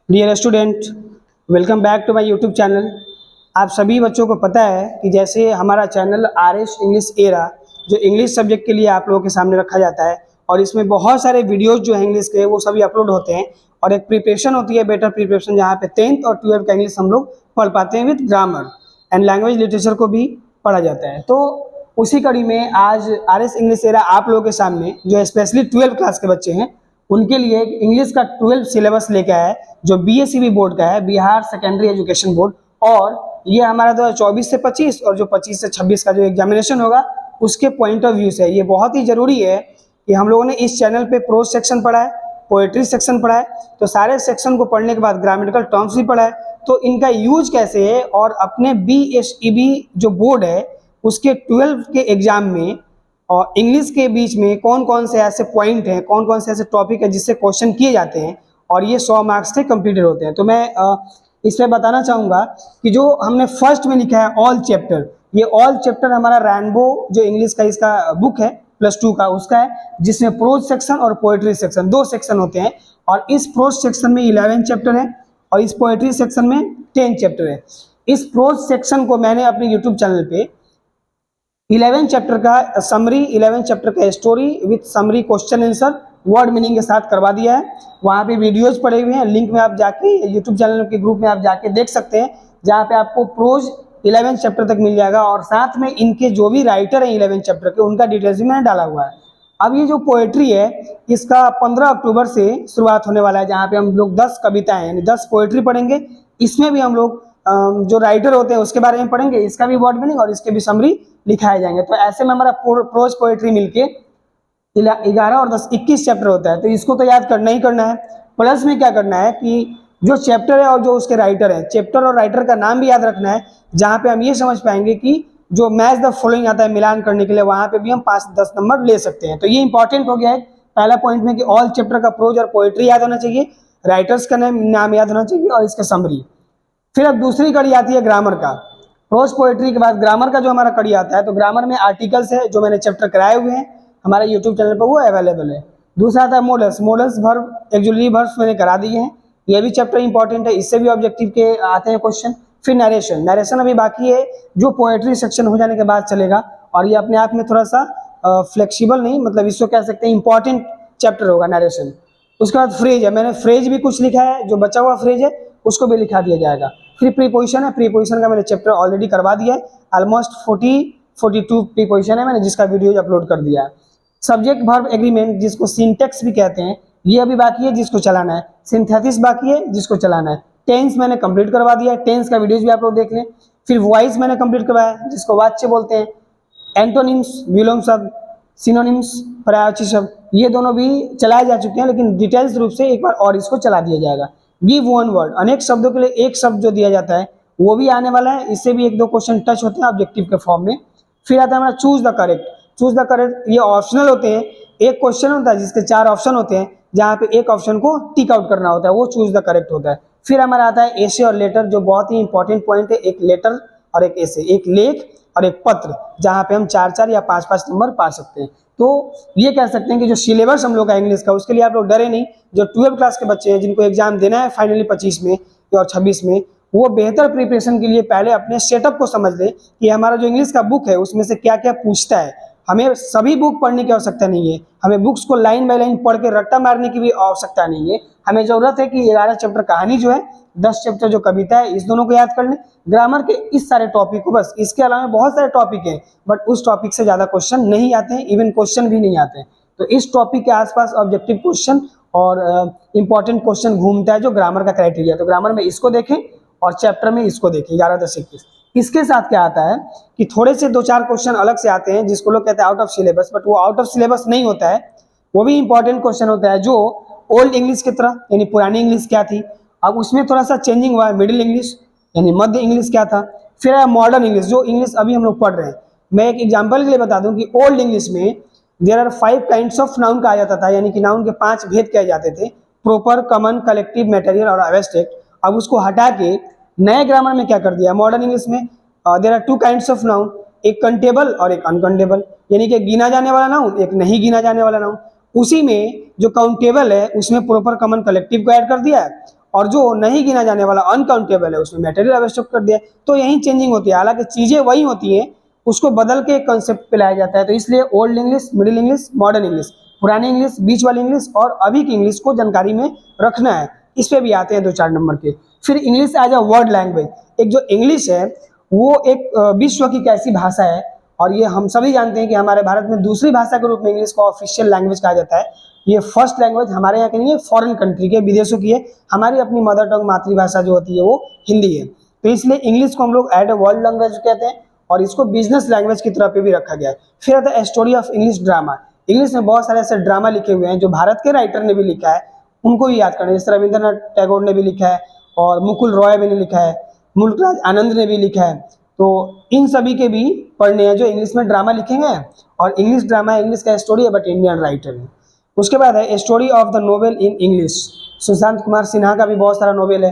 Dear student, welcome back to my YouTube channel. आप सभी बच्चों को पता है कि जैसे हमारा चैनल आर.एस. इंग्लिश एरा जो इंग्लिश सब्जेक्ट के लिए आप लोगों के सामने रखा जाता है और इसमें बहुत सारे वीडियोस जो है इंग्लिश के वो सभी अपलोड होते हैं और एक प्रिपरेशन होती है, बेटर प्रिपरेशन, जहाँ पे 10th और 12th का इंग्लिश हम लोग पढ़ पाते हैं with grammar and language literature को भी पढ़ा जाता है। तो उसी कड़ी में आज आर.एस. इंग्लिश एरा आप लोगों के सामने जो स्पेशली 12th क्लास के बच्चे हैं उनके लिए एक इंग्लिश का 12 सिलेबस लेके आया है जो बीएसईबी बोर्ड का है, बिहार सेकेंडरी एजुकेशन बोर्ड। और ये हमारा 2024 से 25 और जो 25 से 26 का जो एग्जामिनेशन होगा उसके पॉइंट ऑफ व्यू से ये बहुत ही जरूरी है कि हम लोगों ने इस चैनल पे प्रोज सेक्शन पढ़ा है, पोएट्री सेक्शन पढ़ा है, तो सारे सेक्शन को पढ़ने के बाद ग्रामेटिकल टर्म्स भी पढ़ा है, तो इनका यूज कैसे है और अपने बीएसईबी जो बोर्ड है उसके 12 के एग्जाम में और इंग्लिश के बीच में कौन कौन से ऐसे पॉइंट हैं, कौन कौन से ऐसे टॉपिक है जिससे क्वेश्चन किए जाते हैं और ये 100 मार्क्स से कंप्लीटेड होते हैं। तो मैं इसमें बताना चाहूँगा कि जो हमने फर्स्ट में लिखा है ऑल चैप्टर, ये ऑल चैप्टर हमारा रैनबो जो इंग्लिश का इसका बुक है +2 का उसका है, जिसमें प्रोज सेक्शन और पोएट्री सेक्शन 2 सेक्शन होते हैं और इस प्रोज सेक्शन में 11 चैप्टर है और इस पोएट्री सेक्शन में 10 चैप्टर है। इस प्रोज सेक्शन को मैंने अपने यूट्यूब चैनल पे 11 चैप्टर का समरी, 11 चैप्टर का story with summary question answer word meaning के साथ करवा दिया है। वहाँ पे वीडियोस पड़े हुए हैं, लिंक में आप जाके यूट्यूब चैनल के ग्रुप में आप जाके देख सकते हैं, जहाँ पे आपको प्रोज 11 चैप्टर तक मिल जाएगा और साथ में इनके जो भी राइटर हैं 11 चैप्टर के उनका डिटेल्स भी मैंने डाला हुआ है। अब ये जो पोएट्री है इसका 15 अक्टूबर से शुरुआत होने वाला है, जहाँ पे हम लोग 10 कविताएं यानी 10 पोएट्री पढ़ेंगे। इसमें भी हम लोग जो राइटर होते हैं उसके बारे में पढ़ेंगे, इसका भी वर्ड मीनिंग और इसके भी समरी लिखाए जाएंगे। तो ऐसे में हमारा प्रोज पोएट्री मिलके 11 और 10 21 चैप्टर होता है, तो इसको तो याद करना ही करना है। प्लस में क्या करना है कि जो चैप्टर है और जो उसके राइटर है, चैप्टर और राइटर का नाम भी याद रखना है, जहाँ पे हम ये समझ पाएंगे कि जो मैच द फॉलोइंग आता है मिलान करने के लिए, वहाँ पे भी हम 5-10 नंबर ले सकते हैं। तो ये इंपॉर्टेंट हो गया है पहला पॉइंट में कि ऑल चैप्टर का प्रोज और पोएट्री याद होना चाहिए, राइटर्स का नाम याद होना चाहिए और इसका समरी। फिर अब दूसरी कड़ी आती है ग्रामर का। प्रोज पोएट्री के बाद ग्रामर का जो हमारा कड़ी आता है, तो ग्रामर में आर्टिकल्स है जो मैंने चैप्टर कराए हुए हैं हमारे यूट्यूब चैनल पर, वो अवेलेबल है। दूसरा आता है मॉडल्स, मॉडल्स वर्ब एक्सुअली वर्ब्स मैंने करा दिए हैं, ये भी चैप्टर इंपॉर्टेंट है, इससे भी ऑब्जेक्टिव के आते हैं क्वेश्चन। फिर नरेशन, नरेशन अभी बाकी है जो पोएट्री सेक्शन हो जाने के बाद चलेगा और ये अपने आप में थोड़ा सा फ्लेक्सिबल नहीं, मतलब इसको कह सकते हैं इंपॉर्टेंट चैप्टर होगा नरेशन। उसके बाद फ्रेज है, मैंने फ्रेज भी कुछ लिखा है, जो बचा हुआ फ्रेज है उसको भी लिखा दिया जाएगा। फिर प्रीपोजिशन है, प्रीपोजिशन का मैंने चैप्टर ऑलरेडी करवा दिया है, ऑलमोस्ट 42 प्रीपोजिशन है मैंने जिसका वीडियो अपलोड कर दिया है। सब्जेक्ट वर्ब एग्रीमेंट जिसको सिंटेक्स भी कहते हैं, ये अभी बाकी है जिसको चलाना है। सिंथेसिस बाकी है जिसको चलाना है। टेंस मैंने कंप्लीट करवा दिया है, टेंस का वीडियोज भी आप लोग देख लें। फिर वॉइस मैंने कंप्लीट करवाया जिसको वाच्य बोलते हैं। एंटोनिम्स, विलोम शब्द, सिनोनिम्स, पर्यायवाची शब्द, ये दोनों भी चलाए जा चुके हैं, लेकिन डिटेल्स रूप से एक बार और इसको चला दिया जाएगा। गिव वन वर्ड, अनेक शब्दों के लिए एक शब्द जो दिया जाता है वो भी आने वाला है, इससे भी 1-2 क्वेश्चन टच होते हैं ऑब्जेक्टिव के फॉर्म में। फिर आता है हमारा choose the correct, choose the correct, ये ऑप्शनल होते हैं। एक क्वेश्चन होता है जिसके 4 ऑप्शन होते हैं, जहाँ पे एक ऑप्शन को टिक आउट करना होता है, वो चूज द करेक्ट होता है। फिर हमारा आता है एसे और लेटर, जो बहुत ही इंपॉर्टेंट पॉइंट है, एक लेटर और एक एसे, एक लेख और एक पत्र, जहाँ पे हम 4-4 या 5-5 नंबर पा सकते हैं। तो ये कह सकते हैं कि जो सिलेबस हम लोग का इंग्लिश का, उसके लिए आप लोग डरे नहीं। जो 12 क्लास के बच्चे हैं जिनको एग्जाम देना है फाइनली 25 में और 26 में, वो बेहतर प्रिपरेशन के लिए पहले अपने सेटअप को समझ ले कि हमारा जो इंग्लिश का बुक है उसमें से क्या क्या पूछता है। हमें सभी बुक पढ़ने की आवश्यकता नहीं है, हमें बुक्स को लाइन बाय लाइन पढ़ के रट्टा मारने की भी आवश्यकता नहीं है। हमें जरूरत है कि 11 चैप्टर कहानी जो है, 10 चैप्टर जो कविता है, इस दोनों को याद कर लें। ग्रामर के इस सारे टॉपिक को बस, इसके अलावा बहुत सारे टॉपिक हैं बट उस टॉपिक से ज़्यादा क्वेश्चन नहीं आते हैं, इवन क्वेश्चन भी नहीं आते हैं। तो इस टॉपिक के आसपास ऑब्जेक्टिव क्वेश्चन और इंपॉर्टेंट क्वेश्चन घूमता है जो ग्रामर का क्राइटेरिया। तो ग्रामर में इसको देखें और चैप्टर में इसको देखें 11, 10, 21। इसके साथ क्या आता है कि थोड़े से 2-4 क्वेश्चन अलग से आते हैं जिसको लोग कहते हैं आउट ऑफ सिलेबस, बट वो आउट ऑफ सिलेबस नहीं होता है, वो भी इंपॉर्टेंट क्वेश्चन होता है, जो ओल्ड इंग्लिश की तरह, यानी पुरानी इंग्लिश क्या थी, अब उसमें थोड़ा सा चेंजिंग हुआ है, मिडिल इंग्लिश यानी मध्य इंग्लिश क्या था, फिर है मॉडर्न इंग्लिश, जो इंग्लिश अभी हम लोग पढ़ रहे हैं। मैं एक एग्जांपल के लिए बता दूं कि ओल्ड इंग्लिश में there are 5 kinds of noun कहा जाता था, यानी कि नाउन के 5 भेद कहे जाते थे, प्रॉपर, कॉमन, कलेक्टिव, मटेरियल और एब्स्ट्रैक्ट। अब उसको हटा के नए ग्रामर में क्या कर दिया, मॉडर्न इंग्लिश में there are 2 kinds of noun, एक कंटेबल और एक अनकाउंटेबल, यानी कि गिना जाने वाला नाउन, एक नहीं गिना जाने वाला नाउन। उसी में जो काउंटेबल है उसमें प्रॉपर, कॉमन, कलेक्टिव को ऐड कर दिया है और जो नहीं गिना जाने वाला अनकाउंटेबल है उसमें मटेरियल आवश्यक कर दिया। तो यही चेंजिंग होती है, हालांकि चीज़ें वही होती हैं, उसको बदल के एक कंसेप्ट पे लाया जाता है। तो इसलिए old English, middle English, modern English, पुरानी इंग्लिश, बीच वाली इंग्लिश और अभी की इंग्लिश को जानकारी में रखना है। इस पे भी आते हैं 2-4 नंबर के। फिर English as a word language, एक जो इंग्लिश है वो एक विश्व की कैसी भाषा है, और ये हम सभी जानते हैं कि हमारे भारत में दूसरी भाषा के रूप में इंग्लिश को ऑफिशियल लैंग्वेज कहा जाता है। ये फर्स्ट लैंग्वेज हमारे यहाँ की नहीं है, फॉरेन कंट्री के, विदेशों की है। हमारी अपनी मदर टंग मातृभाषा जो होती है वो हिंदी है। तो इसलिए इंग्लिश को हम लोग एड ए वर्ल्ड लैंग्वेज कहते हैं, और इसको बिजनेस लैंग्वेज की तरह पे भी रखा गया है। फिर आता है story of English drama. English में बहुत सारे ऐसे ड्रामा लिखे हुए हैं जो भारत के राइटर ने भी लिखा है, उनको भी याद करना है। जैसे रविंद्रनाथ टैगोर ने भी लिखा है, और मुकुल रॉय ने लिखा है, मुल्कराज आनंद ने भी लिखा है। तो इन सभी के भी पढ़ने हैं जो इंग्लिश में ड्रामा लिखेंगे। और इंग्लिश ड्रामा इंग्लिश का स्टोरी है, बट इंडियन राइटर है। उसके बाद है story of the novel in English. Sushant Kumar Sinha का भी बहुत सारा नोवेल है।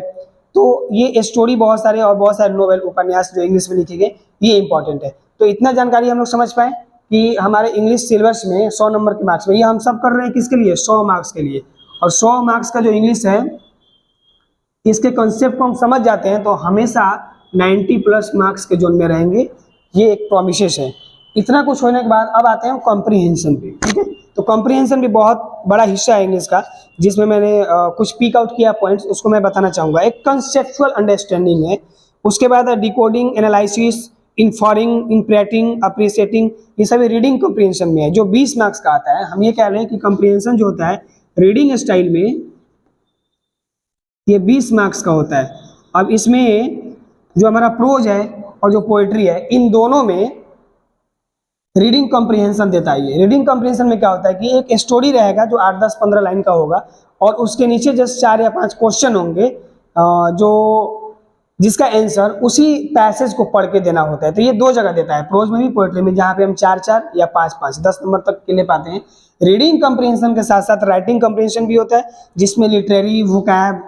तो ये स्टोरी बहुत सारे और बहुत सारे नोवेल उपन्यास जो इंग्लिश में लिखे गए, ये इंपॉर्टेंट है। तो इतना जानकारी हम लोग समझ पाए कि हमारे इंग्लिश सिलेबस में 100 नंबर के मार्क्स में, ये हम सब कर रहे हैं किसके लिए, 100 मार्क्स के लिए। और 100 मार्क्स का जो इंग्लिश है, इसके कंसेप्ट को हम समझ जाते हैं तो हमेशा 90 प्लस मार्क्स के जोन में रहेंगे। ये एक प्रोमिसेस है। इतना कुछ होने के बाद अब आते हैं कॉम्प्रीहेंशन पे, ठीक है। तो कॉम्प्रीहेंशन भी बहुत बड़ा हिस्सा है इंग्लिश का, जिसमें मैंने कुछ पिक आउट किया पॉइंट्स, उसको मैं बताना चाहूँगा। एक कंसेप्चुअल अंडरस्टैंडिंग है, उसके बाद है डिकोडिंग, एनालिसिस, इन्फॉरिंग, इंटरप्रेटिंग, अप्रिशिएटिंग, ये सभी रीडिंग कॉम्प्रीहेंशन में है, जो 20 मार्क्स का आता है। हम ये कह रहे हैं कि कॉम्प्रीहेंशन जो होता है रीडिंग स्टाइल में, ये 20 मार्क्स का होता है। अब इसमें जो हमारा प्रोज है और जो पोएट्री है, इन दोनों में रीडिंग कॉम्प्रीहेंशन देता है। ये रीडिंग कॉम्प्रीहेंशन में क्या होता है कि एक स्टोरी रहेगा जो 8, 10, 15 लाइन का होगा, और उसके नीचे जस्ट 4 या 5 क्वेश्चन होंगे, जो जिसका आंसर उसी पैसेज को पढ़ के देना होता है। तो ये 2 जगह देता है, प्रोज में भी पोएट्री में, जहाँ पे हम 4-4 या 5-5, 10 नंबर तक के ले पाते हैं। रीडिंग कॉम्प्रीहेंशन के साथ साथ राइटिंग कॉम्प्रीहेंशन भी होता है, जिसमें लिटरेरी वोकैब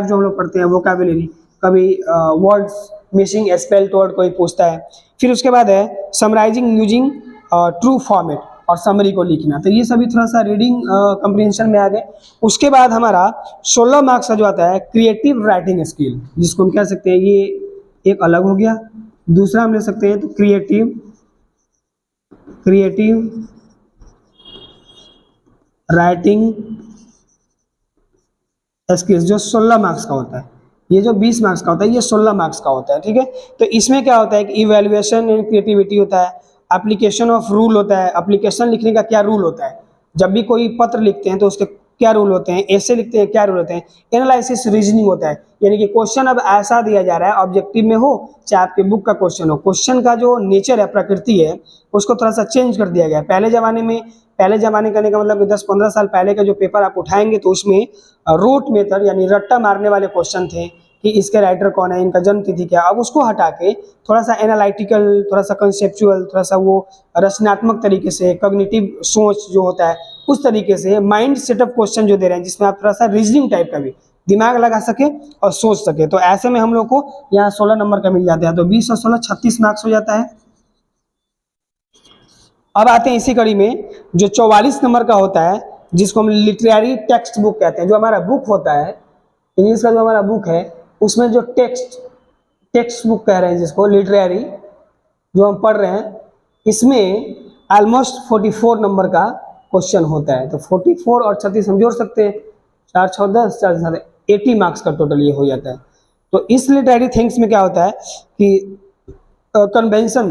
जो हम लोग पढ़ते हैं, वोकैबुलरी, कभी वर्ड्स मिसिंग, स्पेल्ड वर्ड कोई पूछता है। फिर उसके बाद है समराइजिंग यूजिंग ट्रू फॉर्मेट, और समरी को लिखना। तो ये सभी थोड़ा सा रीडिंग कॉम्प्रीहेंशन में आ गए। उसके बाद हमारा 16 मार्क्स का जो आता है क्रिएटिव राइटिंग स्किल, जिसको हम कह सकते हैं, ये एक अलग हो गया। दूसरा हम ले सकते हैं तो क्रिएटिव राइटिंग स्किल्स, जो 16 मार्क्स का होता है। ये जो 20 मार्क्स का होता है, ये 16 मार्क्स का होता है, ठीक है। तो इसमें क्या होता है कि इवैल्यूएशन एंड क्रिएटिविटी होता है, एप्लीकेशन ऑफ रूल होता है, एप्लीकेशन लिखने का क्या रूल होता है, जब भी कोई पत्र लिखते हैं तो उसके क्या रूल होते हैं, ऐसे लिखते हैं क्या रूल होते हैं, एनालिसिस रीजनिंग होता है। यानी कि क्वेश्चन अब ऐसा दिया जा रहा है, ऑब्जेक्टिव में हो चाहे आपके बुक का क्वेश्चन हो, क्वेश्चन का जो नेचर है, प्रकृति है, उसको थोड़ा सा चेंज कर दिया गया है। पहले जमाने करने का मतलब 10-15 साल पहले का जो पेपर आप उठाएंगे तो उसमें रूट मेथड यानी रट्टा मारने वाले क्वेश्चन थे कि इसके राइटर कौन है, इनका जन्म तिथि क्या। अब उसको हटा के थोड़ा सा एनालिटिकल, थोड़ा सा कंसेप्चुअल, थोड़ा सा वो रचनात्मक तरीके से, कॉग्निटिव सोच जो होता है उस तरीके से माइंड सेटअप क्वेश्चन जो दे रहे हैं, जिसमें आप थोड़ा सा रीजनिंग टाइप का भी दिमाग लगा सके और सोच सके। तो ऐसे में हम लोग को यहाँ 16 नंबर का मिल जाता है। तो 20 और 16 36 मार्क्स हो जाता है। अब आते हैं इसी कड़ी में जो 44 नंबर का होता है, जिसको हम लिटरेरी टेक्स्ट बुक कहते हैं। जो हमारा बुक होता है इंग्लिश का, जो हमारा बुक है उसमें जो टेक्स्ट बुक कह रहे हैं, जिसको लिटरेरी जो हम पढ़ रहे हैं, इसमें ऑलमोस्ट 44 नंबर का क्वेश्चन होता है। तो 44 और 36 हम जोड़ सकते हैं, 4 6 10, 4 7 80 मार्क्स का टोटल ये हो जाता है। तो इस लिटरेरी थिंग्स में क्या होता है कि कन्वेंशन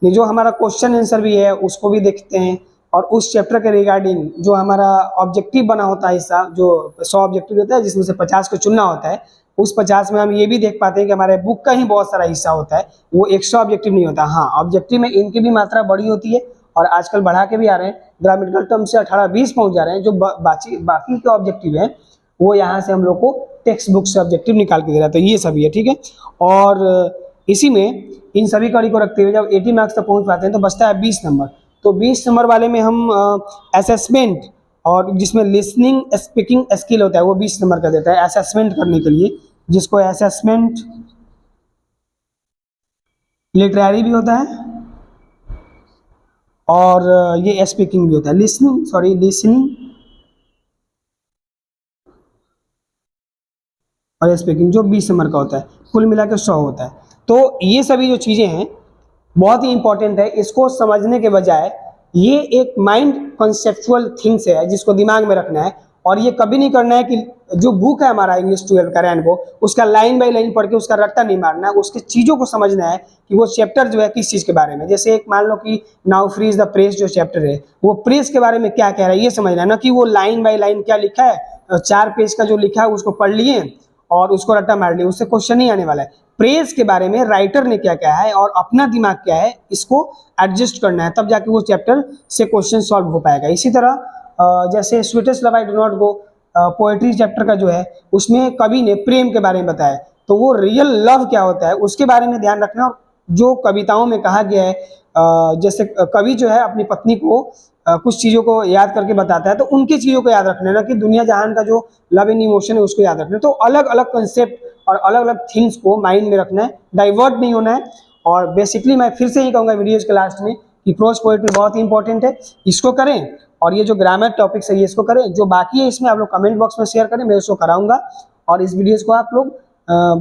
में जो हमारा क्वेश्चन आंसर भी है उसको भी देखते हैं, और उस चैप्टर के रिगार्डिंग जो हमारा ऑब्जेक्टिव बना होता है हिस्सा, जो 100 ऑब्जेक्टिव होता है जिसमें से 50 को चुनना होता है, उस 50 में हम ये भी देख पाते हैं कि हमारे बुक का ही बहुत सारा हिस्सा होता है, वो 100 ऑब्जेक्टिव नहीं होता। हाँ, ऑब्जेक्टिव में इनकी भी मात्रा बड़ी होती है, और आजकल बढ़ा के भी आ रहे हैं, ग्रामेटिकल टर्म से 18-20 पहुंच जा रहे हैं। जो बाकी के ऑब्जेक्टिव है वो यहाँ से हम लोग को टेक्स्ट बुक से ऑब्जेक्टिव निकाल के दे रहा है। तो ये सभी है, ठीक है। और इसी में इन सभी कड़ी को रखते हुए जब 80 मार्क्स तक पहुंच पाते हैं तो बचता है 20 नंबर। तो 20 नंबर वाले में हम असेसमेंट, और जिसमें लिसनिंग स्पीकिंग स्किल होता है, वो 20 नंबर का देता है असेसमेंट करने के लिए, जिसको असेसमेंट लिटरेरी भी होता है, और ये स्पीकिंग भी होता है। लिसनिंग और स्पीकिंग जो 20 नंबर का होता है, कुल मिला के 100 होता है। तो ये सभी जो चीज़ें हैं बहुत ही इंपॉर्टेंट है। इसको समझने के बजाय ये एक माइंड कॉन्सेप्चुअल थिंग्स है जिसको दिमाग में रखना है, और ये कभी नहीं करना है कि जो बुक है हमारा इंग्लिश 12 का रैनबो, उसका लाइन बाय लाइन पढ़ के उसका रट्टा नहीं मारना है, उसकी चीज़ों को समझना है कि वो चैप्टर जो है किस चीज़ के बारे में। जैसे एक मान लो कि now free is the press जो चैप्टर है, वो प्रेस के बारे में क्या कह रहा है ये समझना है, ना कि वो लाइन बाय लाइन क्या लिखा है, 4 पेज का जो लिखा है उसको पढ़ लिए और उसको रट्टा मार लिया, उससे क्वेश्चन नहीं आने वाला है। प्रेस के बारे में राइटर ने क्या कहा है और अपना दिमाग क्या है, इसको एडजस्ट करना है, तब जाके वो चैप्टर से क्वेश्चन सॉल्व हो पाएगा। इसी तरह जैसे sweetest love I do not go poetry chapter का जो है, उसमें कवि ने प्रेम के बारे में बताया, तो वो रियल लव क्या होता है उसके बारे में ध्यान रखना। और जो कविताओं में कहा गया है, जैसे कवि जो है अपनी पत्नी को कुछ चीज़ों को याद करके बताता है, तो उनकी चीज़ों को याद रखना है, ना कि दुनिया जहान का जो लव एंड इमोशन है उसको याद रखना है। तो अलग अलग कंसेप्ट और अलग अलग थिंग्स को माइंड में रखना है, डाइवर्ट नहीं होना है। और बेसिकली मैं फिर से ही कहूँगा वीडियोज के लास्ट में कि प्रोज पोएट्री बहुत ही इंपॉर्टेंट है, इसको करें। और ये जो ग्रामर टॉपिक्स है ये इसको करें, जो बाकी है इसमें आप लोग कमेंट बॉक्स में शेयर करें, मैं उसको कराऊंगा। और इस वीडियोज़ को आप लोग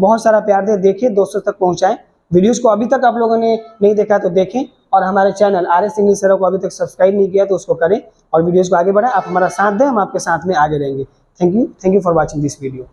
बहुत सारा प्यार दे, देखें, दोस्तों तक पहुँचाएँ। वीडियोज़ को अभी तक आप लोगों ने नहीं देखा तो देखें, और हमारे चैनल RS इंग्लिश एरा को अभी तक सब्सक्राइब नहीं किया तो उसको करें, और वीडियोज़ को आगे बढ़ाएं। आप हमारा साथ दें, हम आपके साथ में आगे रहेंगे। Thank you for watching this video.